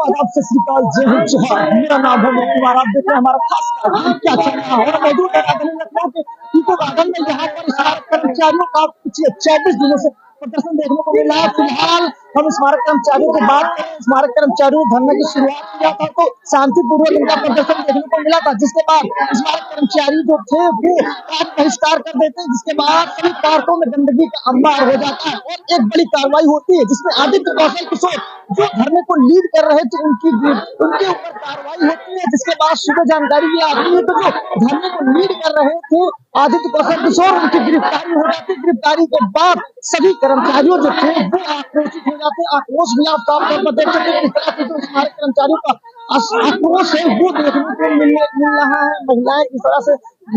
आदाब, सत श्री अकाल, जय हिंद, जोहार। मेरा नाम है मोहन कुमार। आप देख रहे हैं हमारा खास कार्यक्रम क्या चल रहा है। मौजूद है राजधानी लखनऊ के इको गार्डन में, यहाँ पर स्मारक कर्मचारियों का पिछले 24 दिनों से प्रदर्शन देखने को मिला है। फिलहाल हम स्मारक कर्मचारियों की बात करें, स्मारक कर्मचारियों ने धरने की शुरुआत किया था तो शांतिपूर्वक इनका प्रदर्शन देखने को मिला था, जिसके बाद स्मारक कर्मचारी जो थे वो कार्य बहिष्कार कर देते हैं, जिसके बाद सभी पार्कों में गंदगी का अंबार हो जाता है और एक बड़ी कार्रवाई होती है, जिसमें आदित्य कौशल किशोर जो धरने को लीड कर रहे थे उनके ऊपर कार्रवाई होती है। जिसके बाद सुबह जानकारी ये आती है तो जो धरने को लीड कर रहे थे आदित्य कौशल किशोर, उनकी गिरफ्तारी हो जाती है। गिरफ्तारी के बाद सभी कर्मचारियों जो थे वो आक्रोशित हो जाते हैं। आक्रोश भी आप साफ तौर पर देख सकते हैं, इस तरह से जो स्मारक कर्मचारियों का आक्रोश है वो देखने को मिल रहा है। महिलाएं इस तरह से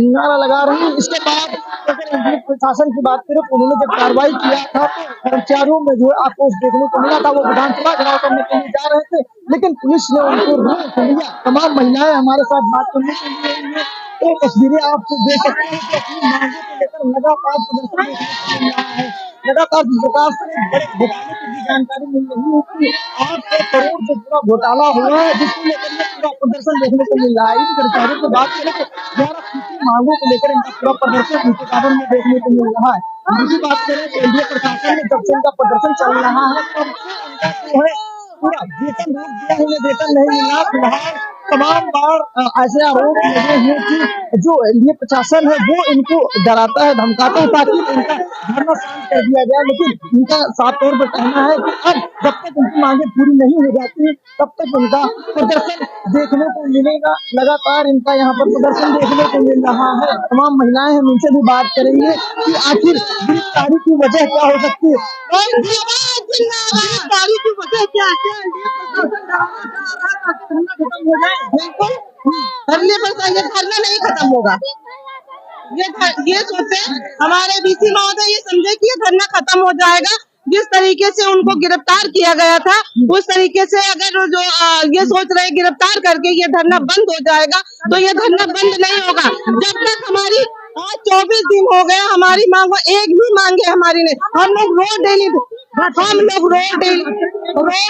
नारा लगा रही है। इसके बाद अगर प्रशासन की बात करें, उन्होंने जब कार्रवाई किया था तो कर्मचारियों में जो आक्रोश देखने को मिला था, वो विधानसभा घेराव करने के लिए जा रहे थे, लेकिन पुलिस ने उनको रोक लिया। तमाम महिलाएं हमारे साथ बात करने के लिए तो तस्वीरें आप देख सकते हैं कि अपनी मांगों को लेकर लगातार प्रदर्शन देखने को मिल रहा है। लगातार जिस प्रकार से बड़े घोटाले की भी जानकारी मिल रही है कि 800 करोड़ से पूरा घोटाला हुआ है, जिसको लेकर ये पूरा प्रदर्शन देखने को मिल रहा है। इन कर्मचारियों की बात करें तो 11 फीसदी मांगों को लेकर इनका पूरा प्रदर्शन इनके कारण में देखने को मिल रहा है। दूसरी बात करें तो एनडीए प्रशासन में जब से इनका प्रदर्शन चल रहा है तब से इनका जो है पूरा वेतन रोक दिया, उन्हें वेतन नहीं मिला। फिलहाल तमाम बार ऐसे आरोप लगे हैं कि जो एनडीए प्रशासन है वो इनको डराता है, धमकाता है ताकि इनका धरना शांत कर दिया जाए, लेकिन इनका साफ तौर पर कहना है कि अब जब तक उनकी मांगे पूरी नहीं हो जाती तब तक उनका प्रदर्शन देखने को मिलेगा। लगातार इनका यहाँ पर प्रदर्शन देखने को मिल रहा है। तमाम महिलाएं हम इनसे भी बात करेंगे कि आखिर गिरफ्तारी की वजह क्या हो सकती है। गिरफ्तारी की वजह क्या है? धरना खत्म हो जाए। बिल्कुल धरने पर ये धरना नहीं खत्म होगा। ये सोचे हमारे बीसी महोदय ये समझे कि ये धरना खत्म हो जाएगा। जिस तरीके से उनको गिरफ्तार किया गया था उस तरीके से अगर जो ये सोच रहे गिरफ्तार करके ये धरना बंद हो जाएगा तो ये धरना बंद नहीं होगा। जब तक हमारी आज 24 दिन हो गए हमारी मांगो एक भी मांगे हमारी नहीं। हम लोग रोड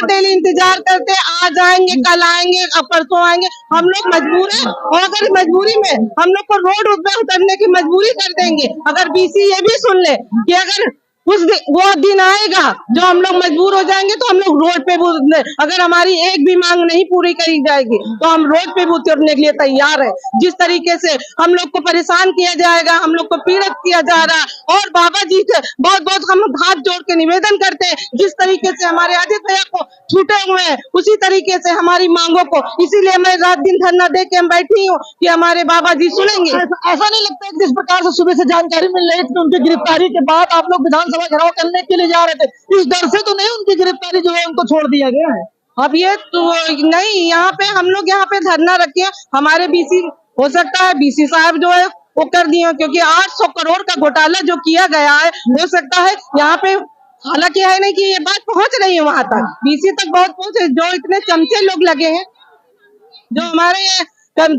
डेली इंतजार करते, आज आएंगे कल आएंगे अब परसों आएंगे। हम लोग मजबूर हैं और अगर मजबूरी में हम लोग को रोड पे उतरने की मजबूरी कर देंगे। अगर बीसी ये भी सुन ले कि अगर वो दिन आएगा जो हम लोग मजबूर हो जाएंगे तो हम लोग रोड पे भी, अगर हमारी एक भी मांग नहीं पूरी करी जाएगी तो हम रोड पे भी उतरने के लिए तैयार है। जिस तरीके से हम लोग को परेशान किया जाएगा, हम लोग को पीड़ित किया जा रहा है और बाबा जी से बहुत बहुत हम हाथ जोड़ के निवेदन करते हैं, जिस तरीके से हमारे आदित्य भैया को छूटे हुए हैं उसी तरीके से हमारी मांगों को, इसीलिए मैं रात दिन धरना दे के हम बैठी हूँ कि हमारे बाबा जी सुनेंगे। ऐसा नहीं लगता है जिस प्रकार से सुबह से जानकारी मिल रही थी उनकी गिरफ्तारी के बाद आप लोग विधानसभा घेराव करने के लिए जा रहे थे, इस डर से तो नहीं उनकी गिरफ्तारी जो है उनको छोड़ दिया गया है? अब ये तो नहीं, यहाँ पे हम लोग यहाँ पे धरना रखे, हमारे बीसी हो सकता है बीसी साहब जो है वो कर दिए, क्योंकि 800 करोड़ का घोटाला जो किया गया है हो सकता है यहाँ पे, हालांकि है नहीं कि ये बात पहुंच रही है वहां तक, बीसी तक बहुत पहुंचे। जो इतने चमचे लोग लगे हैं, जो हमारे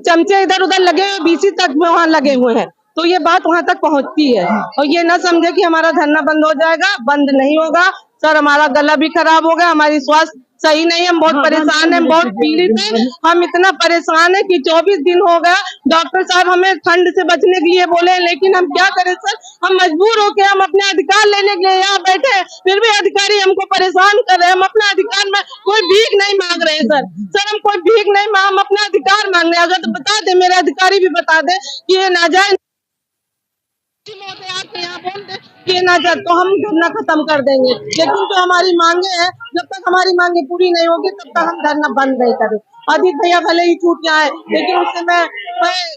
चमचे इधर उधर लगे हुए बीसी तक वहां लगे हुए हैं, तो ये बात वहां तक पहुंचती है। और ये ना समझे कि हमारा धरना बंद हो जाएगा, बंद नहीं होगा सर। हमारा गला भी खराब हो गया, हमारी स्वास्थ्य सही नहीं है, हम बहुत परेशान हैं, बहुत पीड़ित हैं। हम इतना परेशान है कि 24 दिन हो गया डॉक्टर साहब हमें ठंड से बचने के लिए बोले, लेकिन हम क्या करें सर, हम मजबूर होके हम अपने अधिकार लेने के लिए यहाँ बैठे हैं, फिर भी अधिकारी हमको परेशान कर रहे हैं। हम अपना अधिकार में कोई भीख नहीं मांग रहे सर हम कोई भीख नहीं मांग, हम अपना अधिकार मांग रहे हैं। अगर तो बता दे, मेरे अधिकारी भी बता दे कि ये नाजायज आपके यहाँ बोल दे कि ना जाए तो हम धरना खत्म कर देंगे, लेकिन जो हमारी मांगे हैं जब तक हमारी मांगे पूरी नहीं होगी तब तक हम धरना बंद नहीं करें। आदित्य भैया भले ही छूट जाए, लेकिन उससे मैं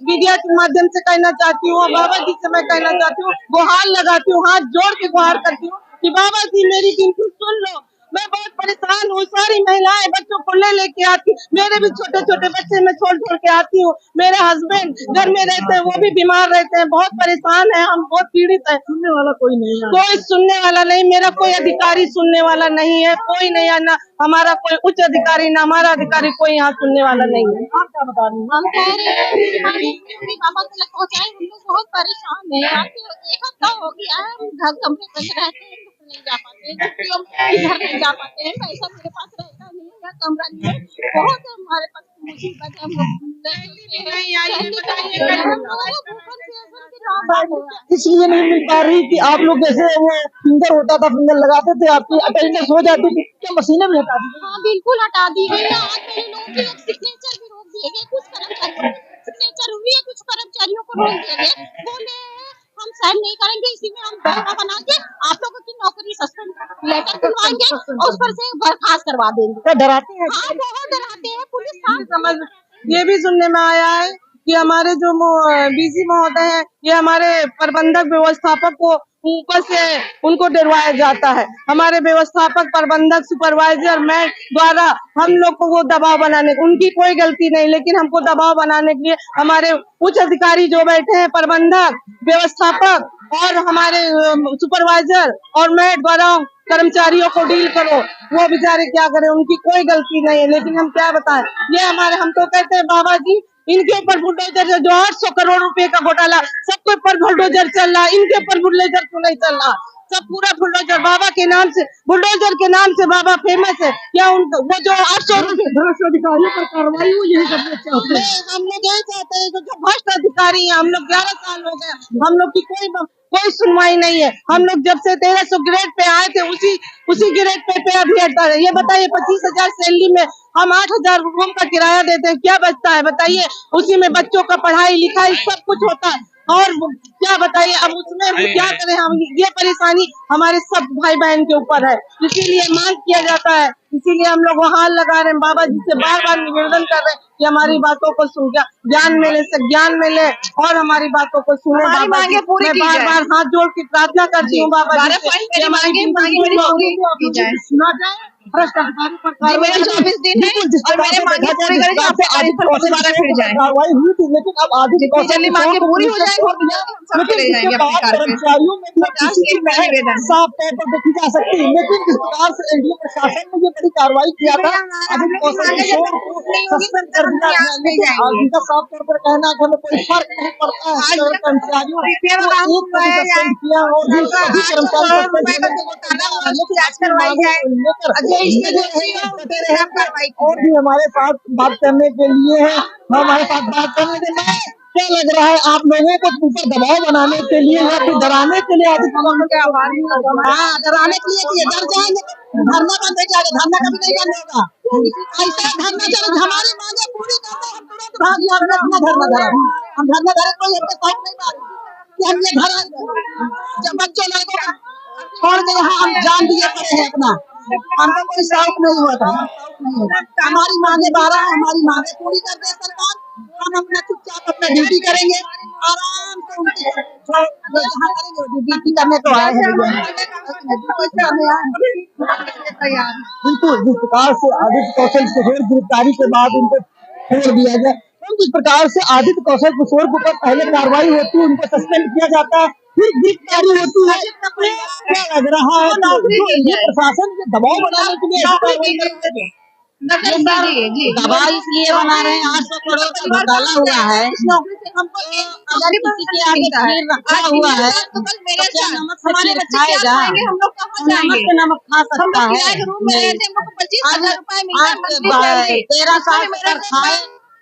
मीडिया के माध्यम से कहना चाहती हूँ, बाबा जी से मैं कहना चाहती हूँ, गुहार लगाती हूँ, हाथ जोड़ के गुहार करती हूँ कि बाबा जी मेरी गिनती सुन लो। मैं बहुत परेशान हूँ, सारी महिलाएं बच्चों को ले लेके आती, मेरे भी छोटे छोटे बच्चे मैं छोड़ के आती हूँ। मेरे हस्बैंड घर में रहते हैं, वो भी बीमार रहते हैं, बहुत परेशान है, हम बहुत पीड़ित है। सुनने वाला कोई नहीं है, कोई सुनने वाला नहीं, मेरा कोई अधिकारी सुनने वाला नहीं है, कोई नहीं है, ना हमारा कोई उच्च अधिकारी ना हमारा अधिकारी, कोई यहाँ सुनने वाला नहीं है। आप क्या बता रही हैं? हम कह रहे हैं बाबा तक पहुँचाए, हम लोग बहुत परेशान है। एक हफ्ता हो गया है, हम घर कमरे बंद रहते हैं, नहीं जा पाते हैं, घर नहीं जा पाते हैं, पैसा मेरे पास रहता नहीं है, जगह कमरा लिए, बहुत हमारे पास मुसीबत है। हम लोग इसलिए नहीं मिल पा रही कि आप लोग जैसे वो फिंगर होता था, फिंगर लगाते थे, आपकी अटेंडेंस हो जाती थी, क्या मशीनें भी हटा दी? हाँ बिल्कुल हटा दी गई है। आज मेरे लोगों की एक सिग्नेचर भी रोक दिए गए, कुछ कर्मचारियों की सिग्नेचर हुई है, कुछ कर्मचारियों को रोक दिए गए। बोले हम साइन नहीं करेंगे, इसी में हम बहाना बना के आप लोगों की नौकरी सस्पेंड लेटर दिलवाएंगे और उस पर से बर्खास्त करवा देंगे। क्या डराते हैं? हाँ बहुत डराते हैं पुलिस। समझ ये भी सुनने में आया है कि हमारे जो बीसी महोदय हैं, ये हमारे प्रबंधक व्यवस्थापक को ऊपर से उनको डरवाया जाता है। हमारे व्यवस्थापक, प्रबंधक, सुपरवाइजर, मैं द्वारा हम लोग को वो दबाव बनाने, उनकी कोई गलती नहीं, लेकिन हमको दबाव बनाने के लिए हमारे उच्च अधिकारी जो बैठे हैं, प्रबंधक, व्यवस्थापक और हमारे सुपरवाइजर और मैं द्वारा कर्मचारियों को डील करो। वो बेचारे क्या करें, उनकी कोई गलती नहीं है, लेकिन हम क्या बताएं। ये हमारे, हम तो कहते हैं बाबा जी, इनके ऊपर बुलडोजर जो 800 करोड़ रुपए का घोटाला, सबके ऊपर बुलडोजर चल रहा, इनके ऊपर बुलडोजर क्यों नहीं चल रहा? सब पूरा बुलडोजर बाबा के नाम से, बुलडोजर के नाम से बाबा फेमस है। क्या उनको वो जो 800 अधिकारियों पर कार्रवाई हो, यही करना चाहते हैं? हम लोग यही चाहते हैं, जो भ्रष्ट अधिकारी हैं, हम लोग 11 साल हो गए, हम लोग की कोई सुनवाई नहीं है। हम लोग जब से 1300 ग्रेड पे आए थे, उसी ग्रेड पे अभी अड़ता है। ये बताइए 25,000 सैलरी में हम 8,000 रूम का किराया देते हैं, क्या बचता है बताइए? उसी में बच्चों का पढ़ाई लिखाई सब कुछ होता है, और क्या बताइए अब उसमें क्या करें हम। ये परेशानी हमारे सब भाई बहन के ऊपर है, इसीलिए मांग किया जाता है, इसीलिए हम लोग वहां लगा रहे हैं, बाबा जी से बार बार निवेदन कर रहे हैं कि हमारी बातों को सुन, ज्ञान मिले, ज्ञान मिले और हमारी बातों को सुने। बाबा जी मैं बार बार हाथ जोड़ के प्रार्थना करती हूँ बाबा जी से कि हमारी पूरी सुना जाए। भ्रष्ट अधिकारी पर कार्रवाई 24 दिन है और मैंने मांगे पूरी करें, जो आपके दोबारा फिर जाए। कार्रवाई हुई थी, लेकिन अब आगे जितनी जल्दी मांगे पूरी हो जाएगी, हम सब चले जाएंगे अपनी कार पे। कर्मचारियों में भी किसी की निवेदन साफ तौर पर देखी जा सकती है, लेकिन जिस प्रकार से एनडीए प्रशासन ने ये बड़ी कार्रवाई किया था, आदित्य कौशल किशोर को सस्पेंड कर दिया गया, लेकिन उनका साफ तौर पर कहना है कि हमें कोई फर्क नहीं पड़ता है। कर्मचारियों को एक सस्पेंड किया और सभी कर्मचारी और भी हमारे साथ बात करने के लिए है, हमारे साथ बात करने के लिए क्या लग रहा है, आप लोगों को ऊपर दबाव बनाने के लिए या फिर डराने के लिए? हाँ, डराने के लिए डर जाएंगे, धरना बंद हो जाएगा, धरना कभी नहीं बंद होगा। ऐसा धरना चलो, हमारी मांगे पूरी करते हम तुरंत भाग जाएंगे, अपना धरना धरे, हम धरना धरे, कोई हमसे कौन नहीं मारेगा कि हम ये घर जब बच्चों लोगों को छोड़ के यहाँ हम जान दिए पड़े हैं अपना, हमको कोई शौक नहीं हुआ था। हमारी मांगे 12 है, हमारी मांगे पूरी कर दे सरकार, हम अपना चुपचाप अपना ड्यूटी करेंगे, आराम से उनकी जहाँ करेंगे ड्यूटी करने तो आए हैं। बिल्कुल, जिस प्रकार से आदित्य कौशल किशोर गिरफ्तारी के बाद उनको छोड़ दिया गया, जिस प्रकार से आदित्य कौशल किशोर के ऊपर पहले कार्रवाई होती है, उनको सस्पेंड किया जाता है, फिर गिरफ्तारी होती है, क्या लग रहा है प्रशासन के दबाव बनाने के लिए दबाव इसलिए बना रहे हैं, 800 करोड़ का घोटाला हुआ है, अगर किसी के आगे खीर रखा हुआ है तो क्या नमक से खीर खाएगा? नमक से नमक खा सकता है? 13 साल तक खाए,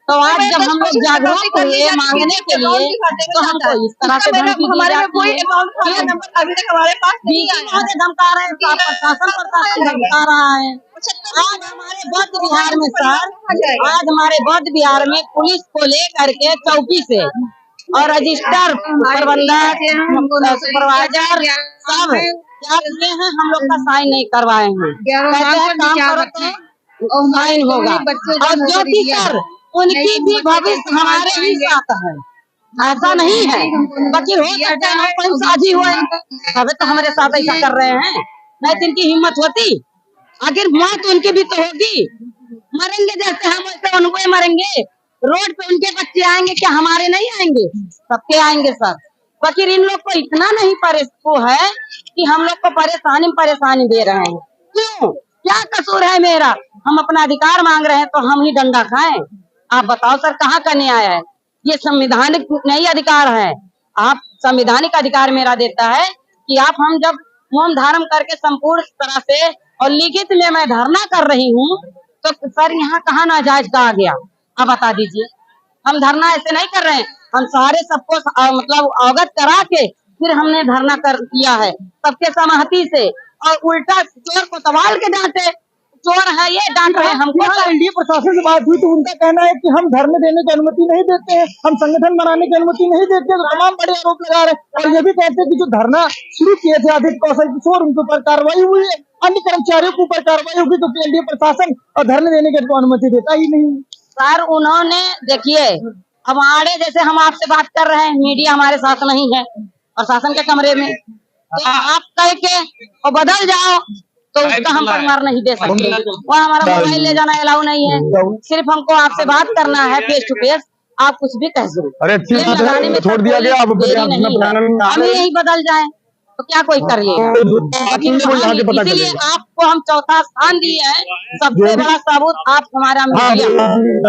तो आज जब हम लोग जागरूक हुए मांगने के लिए, तो हमको इस तरह से धमकी दी जाती है, धमका रहे हैं, प्रशासन धमका रहा है। आज हमारे बौद्ध बिहार में सर, आज हमारे बौद्ध बिहार में पुलिस को लेकर के चौकी से और रजिस्टर, प्रबंधक, सुपरवाइजर सब क्या किए हैं, हम लोग का साइन नहीं करवाए हैं। कहते हैं काम करो तो साइन होगा, और ज्योति सर उनकी भी भविष्य हमारे ही साथ है, ऐसा नहीं है। वकील हो सकता है कोई साझी हुआ, तभी तो हमारे साथ ऐसा कर रहे हैं, नहीं तो इनकी हिम्मत होती। आखिर मौत उनकी भी तो होगी, मरेंगे जैसे हम वैसे उनको मरेंगे। रोड पे उनके बच्चे आएंगे, क्या हमारे नहीं आएंगे? सबके आएंगे सर। वकील इन लोग को इतना नहीं परेशान है कि हम लोग को परेशानी दे रहे हैं। क्यों, क्या कसूर है मेरा? हम अपना अधिकार मांग रहे हैं तो हम ही डंडा खाएं? आप बताओ सर, कहाँ का न्याय है? ये संविधानिक नहीं अधिकार है। आप संविधानिक अधिकार मेरा देता है कि आप, हम जब मौन धारण करके संपूर्ण तरह से और लिखित में मैं धरना कर रही हूँ, तो सर यहाँ कहाँ नाजायज कहा गया, आप बता दीजिए। हम धरना ऐसे नहीं कर रहे हैं, हम सारे सबको मतलब अवगत करा के फिर हमने धरना कर किया है सबके सहमति से, और उल्टा चोर को सवाल के डांटे, चोर है ये डांट रहे हैं हमको। एनडीए प्रशासन से बात हुई तो उनका कहना है कि हम धरने देने की अनुमति नहीं देते हैं, हम संगठन बनाने की अनुमति नहीं देते हैं, तो तमाम बड़े आरोप लगा रहे हैं। और ये भी कहते हैं कि जो धरना शुरू किए थे आदित्य कौशल किशोर, उनके ऊपर कार्रवाई हुई है, अन्य कर्मचारियों के ऊपर कार्रवाई होगी, क्योंकि एनडीए प्रशासन और धरने देने की अनुमति देता ही नहीं। सर उन्होंने देखिए, हमारे जैसे हम आपसे बात कर रहे हैं, मीडिया हमारे साथ नहीं है और शासन के कमरे में, तो आप कह के और बदल जाओ तो उसका हम परिमाण नहीं दे सकते। वहाँ हमारा मोबाइल ले जाना अलाउ नहीं है, सिर्फ हमको आपसे बात करना है फेस टू फेस, आप कुछ भी कह दो। अरे छोड़ दिया गया, हम यही बदल जाए तो क्या कोई कर लेगा। इसीलिए आपको हम चौथा स्थान दिए हैं, सबसे बड़ा सबूत आप हमारा मीडिया।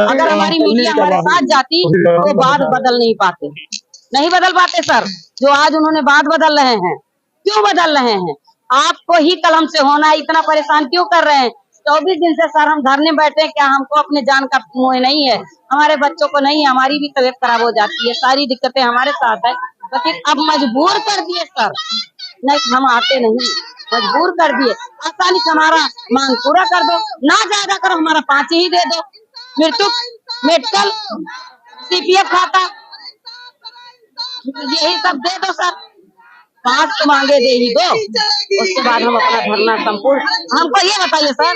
अगर हमारी मीडिया हमारे साथ जाती तो बात बदल नहीं पाते, नहीं बदल पाते सर। जो आज उन्होंने बात बदल रहे हैं, क्यों बदल रहे हैं? आपको ही कलम से होना, इतना परेशान क्यों कर रहे हैं? 24 दिन से सर हम धरने बैठे, क्या हमको अपने जान का मोह नहीं है? हमारे बच्चों को नहीं है, हमारी भी तबीयत खराब हो जाती है, सारी दिक्कतें हमारे साथ है, लेकिन अब मजबूर कर दिए सर, नहीं हम आते नहीं, मजबूर कर दिए। आसानी से हमारा मांग पूरा कर दो, ना ज्यादा करो, हमारा 5 ही दे दो, मृत्यु मेडिकल CPF खाता यही सब दे दो सर, 5 तो मांगे दे ही दो, उसके बाद हम अपना धरना संपूर्ण। हमको ये बताइए सर,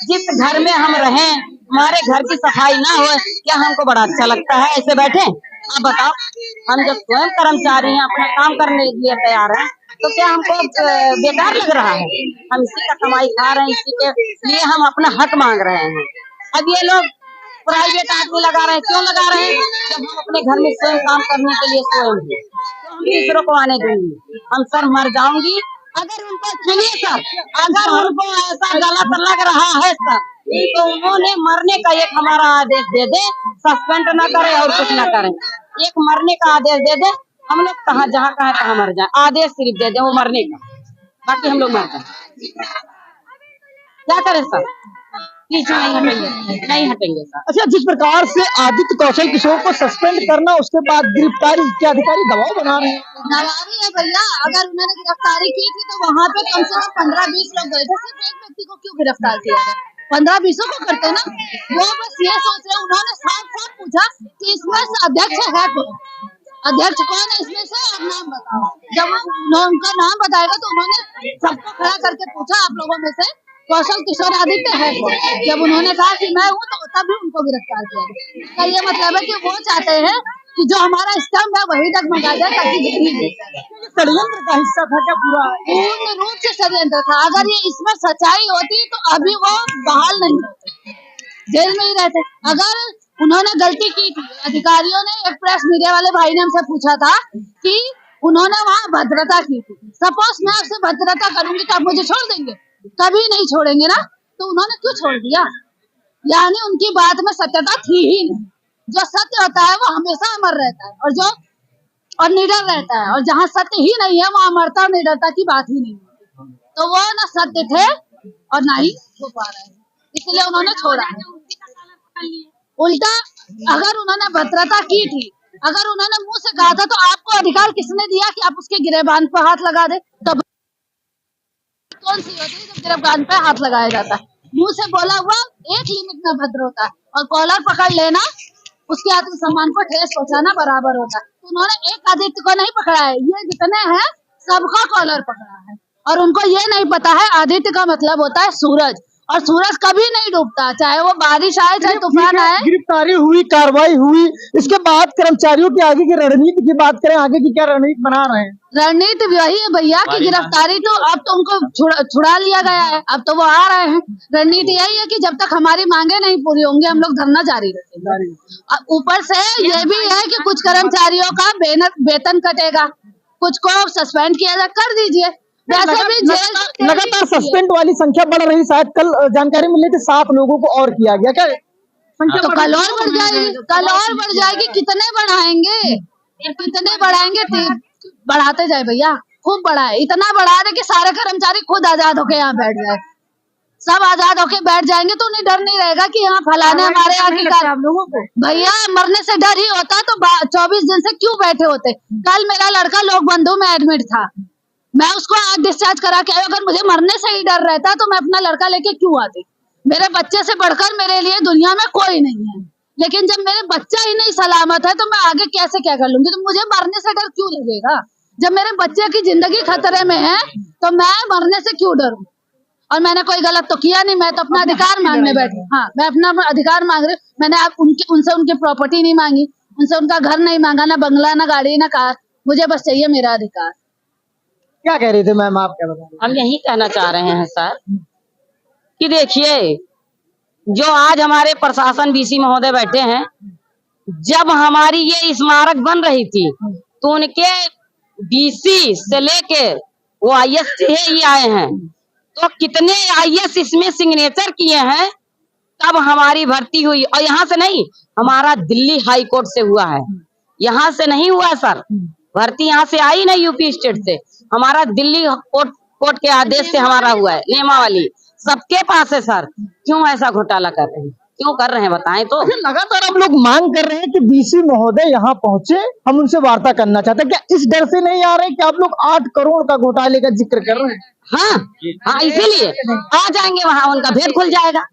जिस घर में हम रहें, हमारे घर की सफाई ना हो, क्या हमको बड़ा अच्छा लगता है ऐसे बैठे? आप बताओ, हम जो स्वयं कर्मचारी हैं, अपना काम करने के लिए तैयार हैं, तो क्या हमको बेकार लग रहा है? हम इसी का कमाई खा रहे हैं, इसी के लिए हम अपना हक मांग रहे हैं। अब ये लोग प्राइवेट आदमी लगा रहे हैं, क्यों लगा रहे हैं? जब हम अपने घर में स्वयं काम करने के लिए स्वयं हैं, तो हम दूसरों को आने देंगे? हम सर मर जाऊंगी अगर उनको, सुनिए सर, अगर उनको ऐसा गलत लग रहा है सर, तो उन्होंने मरने का एक हमारा आदेश दे दे, सस्पेंड न करे और कुछ न करें, एक मरने का आदेश दे दे, हम लोग कहाँ जहाँ कहाँ कहाँ मर जाए, आदेश सिर्फ दे दे वो मरने का, बाकी हम लोग मर जाए। क्या करें सर? पीछे नहीं हटेंगे सर। अच्छा, जिस प्रकार से आदित्य कौशल किशोर को सस्पेंड करना, उसके बाद गिरफ्तारी के अधिकारी दबाव बना रहे हैं। नवारी है भैया, अगर उन्होंने गिरफ्तारी की थी तो वहाँ पे कम से कम 15-20 लोग गए थे, सिर्फ एक व्यक्ति को क्यों गिरफ्तार किया गया? 15-20 को करते ना, वो बस ये सोच रहे, उन्होंने साफ पूछा कि इसमें से अध्यक्ष है कौन, अध्यक्ष कौन है इसमें से, आप नाम बताओ। जब उनका नाम बताएगा तो उन्होंने सबको खड़ा करके पूछा, आप लोगों में से कौशल किशोर आदित्य है कौन? जब उन्होंने कहा कि मैं हूँ, तो तभी उनको गिरफ्तार किया गया। इसका ये मतलब है कि वो चाहते हैं कि जो हमारा स्तंभ है वही डगमगा जाए, ताकि षड्यंत्र का हिस्सा था क्या पूरा? पूर्ण रूप से षड्यंत्र था। अगर ये इसमें सच्चाई होती तो अभी वो बहाल नहीं होते, जेल में ही रहते। अगर उन्होंने गलती की थी, अधिकारियों ने, एक प्रेस मीडिया वाले भाई ने हमसे पूछा था कि उन्होंने वहाँ भद्रता की थी, सपोज मैं आपसे भद्रता करूंगी तो आप मुझे छोड़ देंगे? कभी नहीं छोड़ेंगे ना, तो उन्होंने क्यों छोड़ दिया? यानी उनकी बात में सत्यता थी ही नहीं। जो सत्य होता है वो हमेशा अमर रहता है, और निडर रहता है, और जहाँ सत्य ही नहीं है वहाँ अमरता और निडरता की बात ही नहीं होती। तो वो ना सत्य थे और ना ही हो पा रहे हैं, इसलिए उन्होंने छोड़ा। उल्टा अगर उन्होंने भद्रता की थी, अगर उन्होंने मुंह से कहा था, तो आपको अधिकार किसने दिया कि आप उसके गिरेबान पर हाथ लगा दे? तब कौन सी होती है जब गिरफ्तार पे हाथ लगाया जाता है? मुंह से बोला हुआ एक लिमिट में भद्र होता है, और कॉलर पकड़ लेना उसके आत्मसम्मान को ठेस पहुंचाना बराबर होता है। तो उन्होंने एक आदित्य को नहीं पकड़ा है, ये जितने हैं सबका कॉलर पकड़ा है, और उनको ये नहीं पता है आदित्य का मतलब होता है सूरज, और सूरज कभी नहीं डूबता, चाहे वो बारिश आए चाहे तूफान आए। गिरफ्तारी हुई, कार्रवाई हुई, इसके बाद कर्मचारियों की आगे की रणनीति की बात करें, आगे की क्या रणनीति बना रहे हैं? रणनीति वही है भैया कि गिरफ्तारी तो अब तो उनको छुड़ा लिया गया है, अब तो वो आ रहे हैं। रणनीति यही है कि जब तक हमारी मांगे नहीं पूरी होंगी हम लोग धरना जारी रखेंगे। ऊपर से ये भी है कि कुछ कर्मचारियों का वेतन कटेगा, कुछ को सस्पेंड किया जाए, कर दीजिए। वैसे भी लगातार सस्पेंड वाली संख्या बढ़ रही, शायद कल जानकारी मिली थी 7 लोगों को और किया गया क्या? तो कल और बढ़ जाएगी, कल और बढ़ जाएगी। कितने बढ़ाएंगे, कितने बढ़ाएंगे? बढ़ाते जाए भैया, खूब बढ़ाए, इतना बढ़ा दे कि सारे कर्मचारी खुद आजाद होके यहाँ बैठ जाए। सब आजाद होके बैठ जाएंगे तो उन्हें डर नहीं रहेगा कि यहाँ फलाने हमारे यहाँ की लोगों को भैया मरने से डर ही होता तो 24 दिन से क्यों बैठे होते। कल मेरा लड़का लोक बंधु में एडमिट था, मैं उसको आज डिस्चार्ज करा के आई। अगर मुझे मरने से ही डर रहता तो मैं अपना लड़का लेके क्यों आती। मेरे बच्चे से बढ़कर मेरे लिए दुनिया में कोई नहीं है, लेकिन जब मेरे बच्चा ही नहीं सलामत है तो मैं आगे कैसे क्या कर लूंगी। तो मुझे मरने से डर क्यों लगेगा। जब मेरे बच्चे की जिंदगी खतरे में है तो मैं मरने से क्यों डरूं। और मैंने कोई गलत तो किया नहीं, मैं तो अपना अधिकार मांगने बैठी। हाँ, मैं अपना अधिकार मांग रही। मैंने आप उनसे उनकी प्रॉपर्टी नहीं मांगी, उनसे उनका घर नहीं मांगा, ना बंगला, ना गाड़ी, ना कार। मुझे बस चाहिए मेरा अधिकार। क्या कह रही थी मैम, आप क्या बता रही हम यही कहना चाह रहे हैं सर कि देखिए, जो आज हमारे प्रशासन बीसी महोदय बैठे हैं, जब हमारी ये स्मारक बन रही थी तो उनके बीसी से लेके वो IAS ही आए हैं, तो कितने IAS इसमें सिग्नेचर किए हैं तब हमारी भर्ती हुई। और यहाँ से नहीं, हमारा दिल्ली हाई कोर्ट से हुआ है, यहाँ से नहीं हुआ सर। भर्ती यहाँ से आई नहीं यूपी स्टेट से, हमारा दिल्ली कोर्ट के आदेश से हमारा हुआ है। नियमावली सबके पास है सर, क्यों ऐसा घोटाला कर रहे हैं, क्यों कर रहे हैं बताएं तो। लगातार आप लोग मांग कर रहे हैं कि बीसी महोदय यहाँ पहुंचे, हम उनसे वार्ता करना चाहते हैं। क्या इस डर से नहीं आ रहे कि आप लोग 8 करोड़ का घोटाले का जिक्र कर रहे हैं? हाँ, इसीलिए आ जाएंगे वहाँ, उनका भेद खुल जाएगा।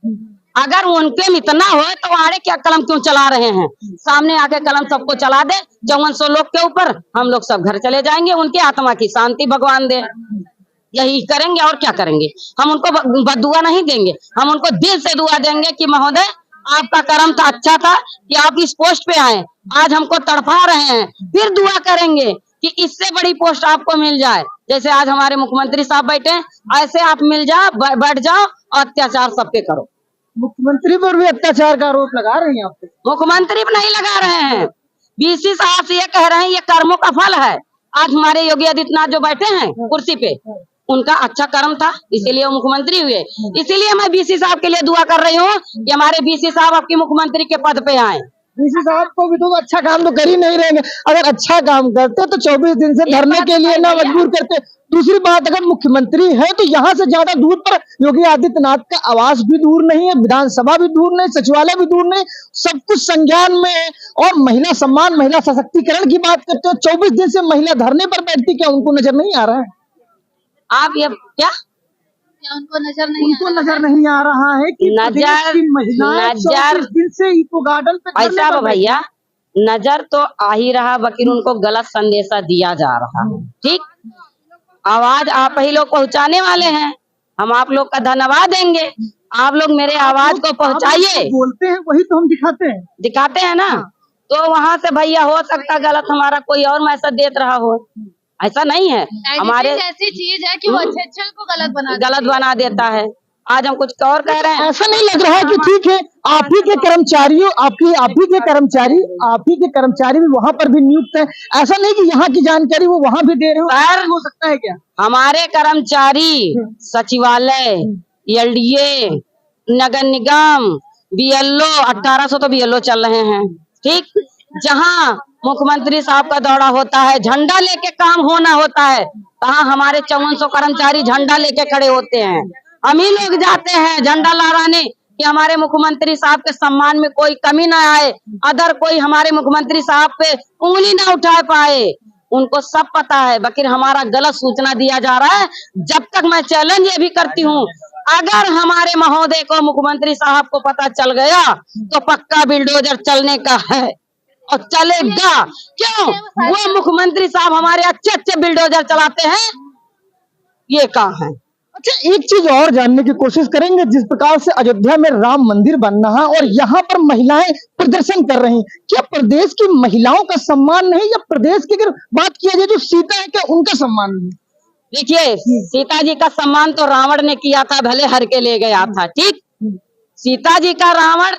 अगर उनके में इतना हो तो आड़े क्या कलम क्यों चला रहे हैं। सामने आके कलम सबको चला दे 5400 लोग के ऊपर, हम लोग सब घर चले जाएंगे, उनकी आत्मा की शांति भगवान दे। यही करेंगे और क्या करेंगे। हम उनको बदुआ नहीं देंगे, हम उनको दिल से दुआ देंगे कि महोदय आपका कर्म था, अच्छा था कि आप इस पोस्ट पे आए, आज हमको तड़पा रहे हैं। फिर दुआ करेंगे कि इससे बड़ी पोस्ट आपको मिल जाए। जैसे आज हमारे मुख्यमंत्री साहब बैठे हैं, ऐसे आप मिल जाओ, बैठ जाओ और अत्याचार सब पे करो। मुख्यमंत्री पर भी अत्याचार का आरोप लगा रहे हैं आप पे? मुख्यमंत्री पर नहीं लगा रहे हैं, बीसी साहब से ये कह रहे हैं ये कर्मों का फल है। आज हमारे योगी आदित्यनाथ जो बैठे हैं कुर्सी पे, उनका अच्छा कर्म था, इसीलिए वो मुख्यमंत्री हुए। इसीलिए मैं बीसी साहब के लिए दुआ कर रही हूँ कि हमारे बीसी साहब आपके मुख्यमंत्री के पद पे आए। बीसी साहब को भी तो अच्छा काम तो कर ही नहीं रहे हैं। अगर अच्छा काम करते तो 24 दिन से धरने के लिए ना मजबूर करते। दूसरी बात, अगर मुख्यमंत्री है तो यहाँ से ज्यादा दूर पर योगी आदित्यनाथ का आवास भी दूर नहीं है, विधानसभा भी दूर नहीं, सचिवालय भी दूर नहीं, सब कुछ संज्ञान में है। और महिला सम्मान, महिला सशक्तिकरण की बात करते हो, 24 दिन से महिला धरने पर बैठती, क्या उनको नजर नहीं आ रहा है? आप ये क्या उनको नजर नहीं आ रहा है कि नजर 24 दिन से इको गार्डन पे ऐसा भैया नजर तो आ ही रहा, बल्कि उनको गलत संदेशा दिया जा रहा है। ठीक, आवाज आप ही लोग पहुंचाने वाले हैं, हम आप लोग का धन्यवाद देंगे। आप लोग मेरे आवाज को पहुंचाइए। बोलते हैं वही तो हम दिखाते हैं ना। तो वहाँ से भैया हो सकता गलत हमारा कोई और मैसेज देत रहा हो, ऐसा नहीं है। हमारे ऐसी चीज है कि वो अच्छे को गलत बना देता है। आज हम कुछ और कह रहे हैं, ऐसा नहीं लग रहा है कि ठीक है आप ही के कर्मचारी भी वहाँ पर भी नियुक्त है। ऐसा नहीं कि यहाँ की जानकारी वो वहाँ भी दे रहे हो, सर हो सकता है क्या? हमारे कर्मचारी सचिवालय, LDA, नगर निगम, BLO 1800 तो BLO चल रहे हैं। ठीक, जहाँ मुख्यमंत्री साहब का दौरा होता है, झंडा लेके काम होना होता है, तहाँ हमारे 5400 कर्मचारी झंडा लेके खड़े होते हैं। हम ही लोग जाते हैं झंडा लहराने कि हमारे मुख्यमंत्री साहब के सम्मान में कोई कमी ना आए, अदर कोई हमारे मुख्यमंत्री साहब पे उंगली ना उठा पाए। उनको सब पता है, बाकी हमारा गलत सूचना दिया जा रहा है। जब तक मैं चैलेंज ये भी करती हूँ, अगर हमारे महोदय को, मुख्यमंत्री साहब को पता चल गया तो पक्का बिल्डोजर चलने का है और चलेगा। क्यों? वो मुख्यमंत्री साहब हमारे अच्छे बिल्डोजर चलाते हैं, ये कहाँ है। अच्छा, एक चीज और जानने की कोशिश करेंगे। जिस प्रकार से अयोध्या में राम मंदिर बन रहा है और यहाँ पर महिलाएं प्रदर्शन कर रही, क्या प्रदेश की महिलाओं का सम्मान नहीं, या प्रदेश की अगर बात किया जाए जो सीता है, क्या उनका सम्मान नहीं? देखिए, सीता जी का सम्मान तो रावण ने किया था, भले हर के ले गया था। ठीक, सीता जी का रावण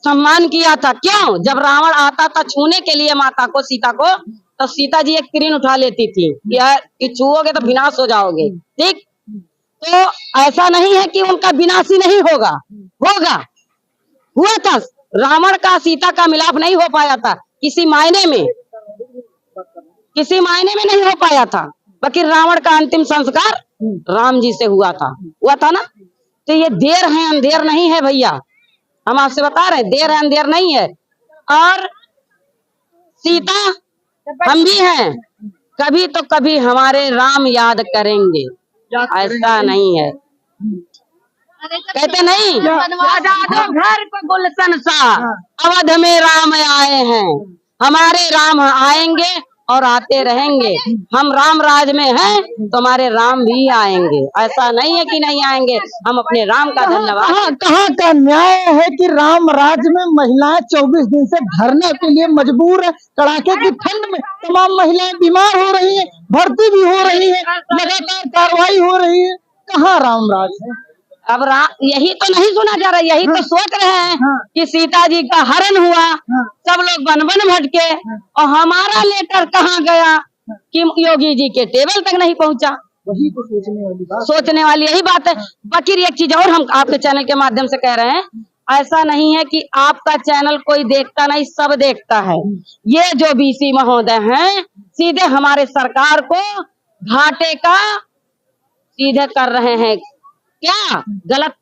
सम्मान किया था। क्यों? जब रावण आता था छूने के लिए माता को, सीता को, तो सीता जी एक तीर उठा लेती थी कि छूओगे तो विनाश हो जाओगे। ठीक, तो ऐसा नहीं है कि उनका विनाशी नहीं होगा, हुआ था। रावण का सीता का मिलाप नहीं हो पाया था, किसी मायने में नहीं हो पाया था। बाकी रावण का अंतिम संस्कार राम जी से हुआ था ना। तो ये देर है अंधेर नहीं है भैया, हम आपसे बता रहे हैं, देर है अंधेर नहीं है। और सीता हम भी हैं, कभी तो कभी हमारे राम याद करेंगे, ऐसा नहीं है। कहते नहीं, घर को गुलशन सा अवध में राम आए हैं, हमारे राम आएंगे और आते रहेंगे। हम राम राज में हैं तो हमारे राम भी आएंगे, ऐसा नहीं है कि नहीं आएंगे। हम अपने राम का धन्यवाद। कहाँ का न्याय है कि राम राज्य में महिलाएं 24 दिन से धरने के लिए मजबूर है। कड़ाके की ठंड में तमाम महिलाएं बीमार हो रही हैं, भर्ती भी हो रही है, लगातार कार्रवाई हो रही है। कहाँ राम राज है? अब यही तो नहीं सुना जा रहा, यही तो सोच रहे हैं कि सीता जी का हरण हुआ, सब लोग वन वन भटके, और हमारा लेटर कहाँ गया कि योगी जी के टेबल तक नहीं पहुंचा। वही तो सोचने वाली यही बात है। बाकी एक चीज और हम आपके चैनल के माध्यम से कह रहे हैं, ऐसा नहीं है कि आपका चैनल कोई देखता नहीं, सब देखता है। ये जो बीसी महोदय हैं सीधे हमारे सरकार को घाटे का सीधे कर रहे हैं, क्या गलत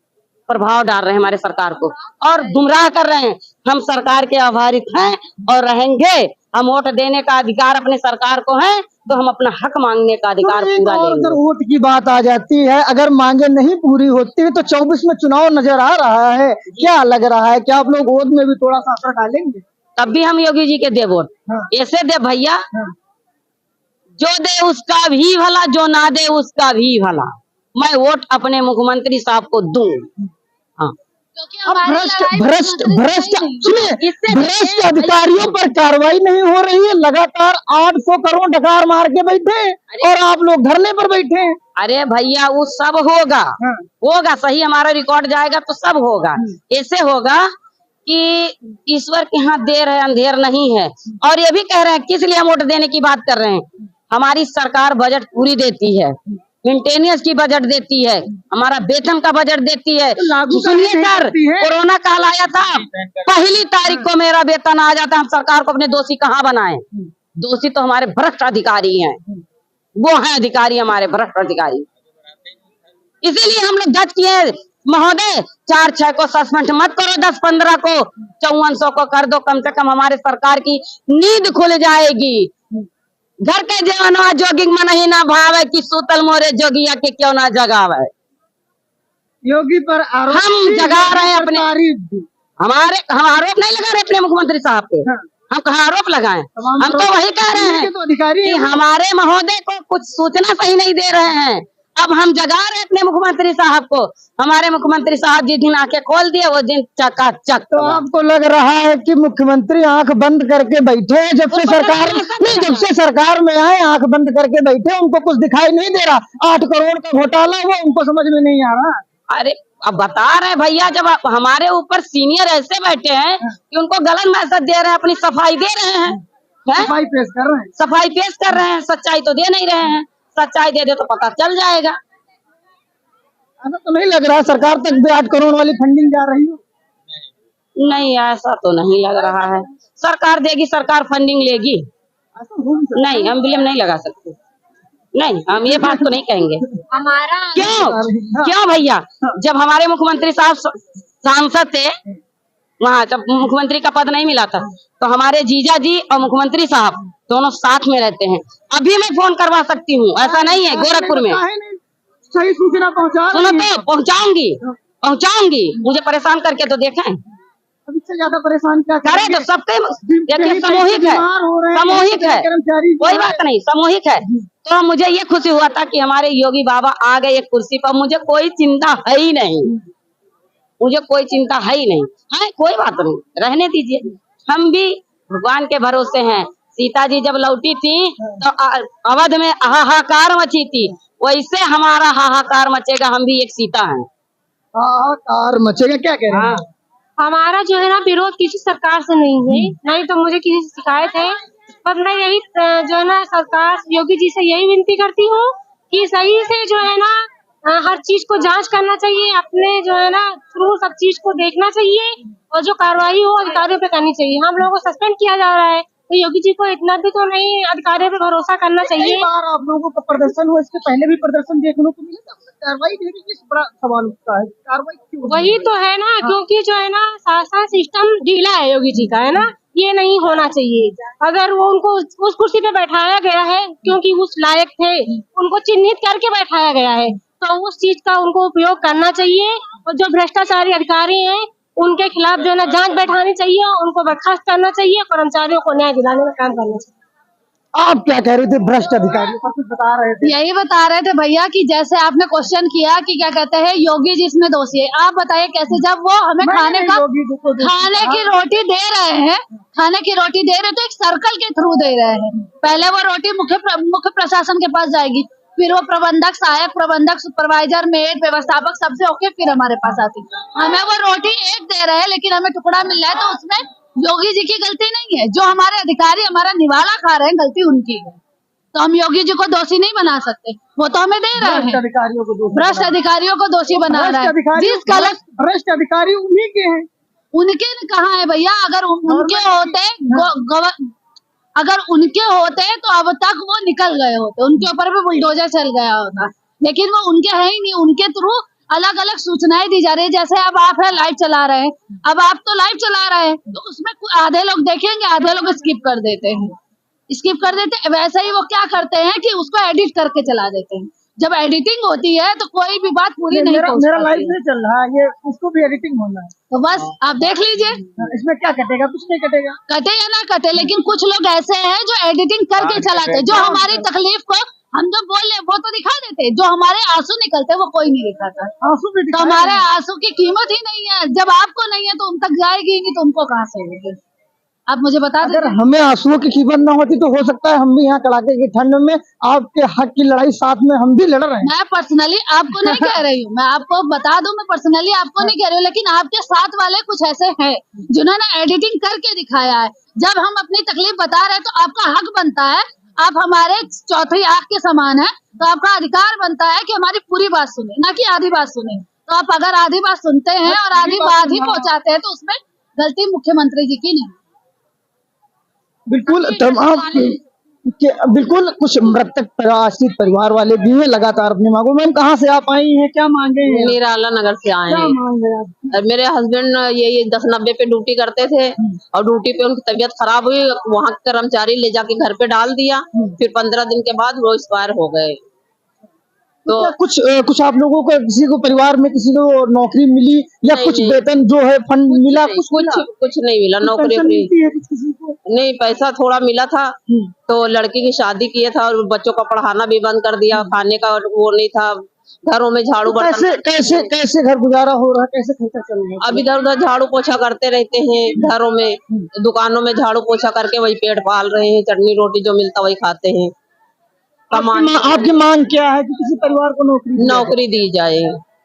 प्रभाव डाल रहे हैं हमारे सरकार को और गुमराह कर रहे हैं। हम सरकार के आभारित हैं और रहेंगे। हम वोट देने का अधिकार अपने सरकार को है, तो हम अपना हक मांगने का अधिकार पूरा लेंगे। अगर वोट की बात आ जाती है, अगर मांगे नहीं पूरी होती तो 24 में चुनाव नजर आ रहा है, क्या लग रहा है? क्या आप लोग वोट में भी थोड़ा सा असर डालेंगे? तब भी हम योगी जी के दे वोट। ऐसे दे भैया, जो दे उसका भी भला, जो ना दे उसका भी भला। मैं वोट अपने मुख्यमंत्री साहब को दूं। हाँ, अब भ्रष्ट अधिकारियों पर कार्रवाई नहीं हो रही है। लगातार 800 करोड़ डकार मार के बैठे और आप लोग धरने पर बैठे हैं। अरे भैया वो सब होगा, होगा सही, हमारा रिकॉर्ड जाएगा तो सब होगा। ऐसे होगा कि ईश्वर के यहाँ देर है अंधेर नहीं है। और ये भी कह रहे हैं किस लिए हम वोट देने की बात कर रहे हैं। हमारी सरकार बजट पूरी देती है, मेंटेनेंस की बजट देती है, हमारा वेतन का बजट देती है। सुनिए सर, कोरोना काल आया था, पहली तारीख को मेरा वेतन आ जाता। हम सरकार को अपने दोषी कहाँ बनाए? दोषी तो हमारे भ्रष्ट अधिकारी हैं, वो हैं अधिकारी हमारे भ्रष्ट अधिकारी। इसीलिए हम लोग जज किए महोदय 4-6 को सस्पेंड मत करो, 10-15 को 5400 को कर दो। कम से कम हमारे सरकार की नींद खुल जाएगी। घर के जवानवा जोगी मन ही ना भावे कि सूतल मोरे जोगिया के क्यों ना जगावे। योगी पर हम जगा रहे हैं अपने, हमारे हम आरोप नहीं लगा रहे अपने मुख्यमंत्री साहब पे। हम कहाँ आरोप लगाएं? हम तो वही कह रहे हैं कि हमारे महोदय को कुछ सूचना सही नहीं दे रहे हैं। अब हम जगा रहे अपने मुख्यमंत्री साहब को। हमारे मुख्यमंत्री साहब जिस दिन आंखें खोल दिए वो दिन चकाचक। तो आपको लग रहा है कि मुख्यमंत्री आंख बंद करके बैठे हैं जब से सरकार नहीं, जब से सरकार में आए आंख बंद करके बैठे, उनको कुछ दिखाई नहीं दे रहा। 8 करोड़ का घोटाला हुआ, उनको समझ में नहीं आ रहा। अरे अब बता रहे भैया, जब हमारे ऊपर सीनियर ऐसे बैठे हैं कि उनको गलत मैसेज दे रहे हैं, अपनी सफाई दे रहे हैं, सफाई पेश कर रहे हैं, सफाई पेश कर रहे हैं, सच्चाई तो दे नहीं रहे हैं। सच्चाई दे दे तो पता चल जाएगा। ऐसा तो नहीं लग रहा सरकार तक भी 8 करोड़ वाली फंडिंग जा रही हो? नहीं, ऐसा तो नहीं लग रहा है। सरकार देगी, सरकार फंडिंग लेगी। नहीं, हम ब्लेम नहीं लगा सकते। नहीं, हम ये बात तो नहीं कहेंगे। हमारा क्यों भैया, जब हमारे मुख्यमंत्री साहब सांसद थे, वहाँ जब मुख्यमंत्री का पद नहीं मिला था, तो हमारे जीजा जी और मुख्यमंत्री साहब दोनों साथ में रहते हैं। अभी मैं फोन करवा सकती हूँ, ऐसा नहीं है। गोरखपुर में सही सूचना पहुँचा, सुनो तो पहुँचाऊंगी। मुझे परेशान करके तो देखें। अब इससे ज्यादा परेशान क्या करे? तो सबके देखिए सामूहिक है, कोई बात नहीं, सामूहिक है। तो मुझे ये खुशी हुआ था कि हमारे योगी बाबा आ गए एक कुर्सी पर। मुझे कोई चिंता है ही नहीं, मुझे कोई चिंता है ही नहीं। हाँ, कोई बात नहीं, रहने दीजिए। हम भी भगवान के भरोसे हैं। सीता जी जब लौटी थी तो अवध में हाहाकार मची थी, वैसे हमारा हाहाकार मचेगा। हम भी एक सीता हैं। हाहाकार मचेगा, क्या कह रहे हैं? हमारा जो है ना विरोध किसी सरकार से नहीं है, नहीं तो मुझे किसी से शिकायत है। पर मैं यही जो है ना सरकार योगी जी से यही विनती करती हूँ कि सही से जो है ना हर चीज को जांच करना चाहिए, अपने जो है ना थ्रू सब चीज को देखना चाहिए और जो कार्रवाई हो अधिकारियों पे करनी चाहिए। हम लोगों को सस्पेंड किया जा रहा है, तो योगी जी को इतना भी तो नहीं अधिकारियों पे भरोसा करना कई चाहिए। बार आप लोगों का प्रदर्शन हुआ, इसके पहले भी प्रदर्शन देखने को मिला, तब तक कार्रवाई नहीं हुई, इस बड़ा सवाल उठता है, कार्रवाई क्यों? वही तो है ना, क्योंकि जो है ना शासन सिस्टम ढीला है योगी जी का, है ना, ये नहीं होना चाहिए। अगर वो उनको उस कुर्सी पे बैठाया गया है क्योंकि उस लायक थे, उनको चिन्हित करके बैठाया गया है, तो उस चीज का उनको उपयोग करना चाहिए। और जो भ्रष्टाचारी अधिकारी हैं उनके खिलाफ जो है ना जांच बैठानी चाहिए, उनको बर्खास्त करना चाहिए, कर्मचारियों को न्याय दिलाने का काम करना चाहिए। आप क्या कह रहे थे, भ्रष्ट अधिकारियों का कुछ बता रहे थे? यही बता रहे थे भैया कि जैसे आपने क्वेश्चन किया कि क्या कहते हैं योगी जी इसमें दोषी है, आप बताइए कैसे, जब वो हमें खाने का खाने की रोटी दे रहे हैं, खाने की रोटी दे रहे तो एक सर्कल के थ्रू दे रहे हैं। पहले वो रोटी मुख्य प्रशासन के पास जाएगी, फिर वो प्रबंधक, सहायक प्रबंधक, सुपरवाइजर, मेड, व्यवस्थापक सबसे होके फिर हमारे पास आती। हमें वो रोटी एक दे रहे हैं लेकिन हमें टुकड़ा मिल रहा है, तो उसमें योगी जी की गलती नहीं है। जो हमारे अधिकारी हमारा निवाला खा रहे हैं, गलती उनकी है, तो हम योगी जी को दोषी नहीं बना सकते। वो तो हमें दे रहे हैं, भ्रष्ट अधिकारियों को दोषी बना रहे हैं। जिस कलर भ्रष्ट अधिकारी उन्हीं के हैं, उनके कहाँ है भैया? अगर उनके होते अगर उनके होते तो अब तक वो निकल गए होते, उनके ऊपर भी बुलडोजर चल गया होता, लेकिन वो उनके है ही नहीं। उनके थ्रू अलग अलग सूचनाएं दी जा रही है। जैसे अब आप है लाइव चला रहे हैं, अब आप तो लाइव चला रहे हैं तो उसमें आधे लोग देखेंगे, आधे लोग स्किप कर देते हैं, वैसे ही वो क्या करते हैं कि उसको एडिट करके चला देते हैं। जब एडिटिंग होती है तो कोई भी बात पूरी नहीं पहुंच मेरा पाती लाइव है। नहीं चल रहा है, ये उसको भी एडिटिंग होना है, तो बस आप देख लीजिए, इसमें क्या कटेगा? कुछ नहीं कटेगा, कटे या ना कटे, लेकिन कुछ लोग ऐसे हैं जो एडिटिंग करके चलाते हैं। जो हमारी तकलीफ को हम जो बोल रहे वो तो दिखा देते, जो हमारे आंसू निकलते वो कोई नहीं दिखाता। आंसू भी तो हमारे आंसू की कीमत ही नहीं है। जब आपको नहीं है तो उन तक जाएगी नहीं, तो उनको कहाँ से होगी? आप मुझे बता दें। अगर हमें आंसुओं की कीमत न होती तो हो सकता है हम भी यहाँ कड़ाके की ठंड में आपके हक की लड़ाई साथ में हम भी लड़ रहे हैं। मैं पर्सनली आपको नहीं कह रही हूँ, मैं आपको बता दूं, मैं पर्सनली आपको नहीं कह रही हूँ, लेकिन आपके साथ वाले कुछ ऐसे हैं जिन्होंने एडिटिंग करके दिखाया है। जब हम अपनी तकलीफ बता रहे हैं तो आपका हक बनता है, आप हमारे चौथी आंख के समान है, तो आपका अधिकार बनता है कि हमारी पूरी बात सुने, ना कि आधी बात सुने। तो आप अगर आधी बात सुनते हैं और आधी बात ही पहुंचाते हैं तो उसमें गलती मुख्यमंत्री जी की नहीं। बिल्कुल तमाम बिल्कुल कुछ मृतक आश्रित परिवार वाले भी हैं, लगातार अपनी मांगों। मैम कहाँ से आप आई हैं, क्या मांगे हैं? निराला नगर से आए क्या हैं। मांग रहे हैं आप? मेरे हस्बैंड ये 10-90 पे ड्यूटी करते थे और ड्यूटी पे उनकी तबीयत खराब हुई, वहाँ के कर्मचारी ले जाके घर पे डाल दिया, फिर 15 दिन के बाद वो एक्सपायर हो गए। तो कुछ आप लोगों को, किसी को परिवार में किसी को नौकरी मिली या कुछ वेतन जो है फंड मिला? कुछ नहीं मिला, नौकरी नहीं, पैसा थोड़ा मिला था। तो लड़की की शादी किए था और बच्चों का पढ़ाना भी बंद कर दिया, खाने का वो नहीं था, घरों में झाड़ू बर्तन। कैसे घर गुजारा हो रहा है, कैसे खर्चा चल रहा है? अब इधर उधर झाड़ू पोछा करते रहते हैं, घरों में दुकानों में झाड़ू पोछा करके वही पेट पाल रहे हैं, चटनी रोटी जो मिलता वही खाते हैं। आपकी मांग क्या है कि किसी परिवार को नौकरी दी जाए,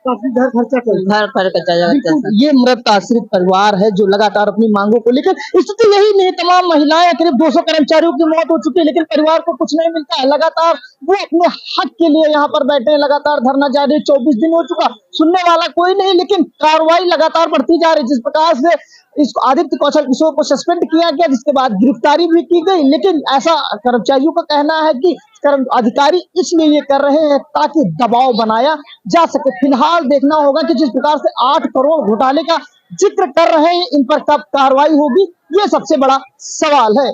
काफी घर खर्चा खर्चा ये मृत आश्रित परिवार है जो लगातार अपनी मांगों को लेकर, स्थिति यही नहीं, तमाम महिलाएं, करीब 200 कर्मचारियों की मौत हो चुकी है लेकिन परिवार को कुछ नहीं मिलता है। लगातार वो अपने हक के लिए यहाँ पर बैठे हैं, लगातार धरना जारी, 24 दिन हो चुका, सुनने वाला कोई नहीं, लेकिन कार्रवाई लगातार बढ़ती जा रही। जिस प्रकार से इस आदित्य कौशल किशोर को सस्पेंड किया गया, जिसके बाद गिरफ्तारी भी की गई, लेकिन ऐसा कर्मचारियों का कहना है कि अधिकारी इसलिए ये कर रहे हैं ताकि दबाव बनाया जा सके। फिलहाल देखना होगा कि जिस प्रकार से 8 करोड़ घोटाले का जिक्र कर रहे हैं, इन पर कब कार्रवाई होगी, ये सबसे बड़ा सवाल है।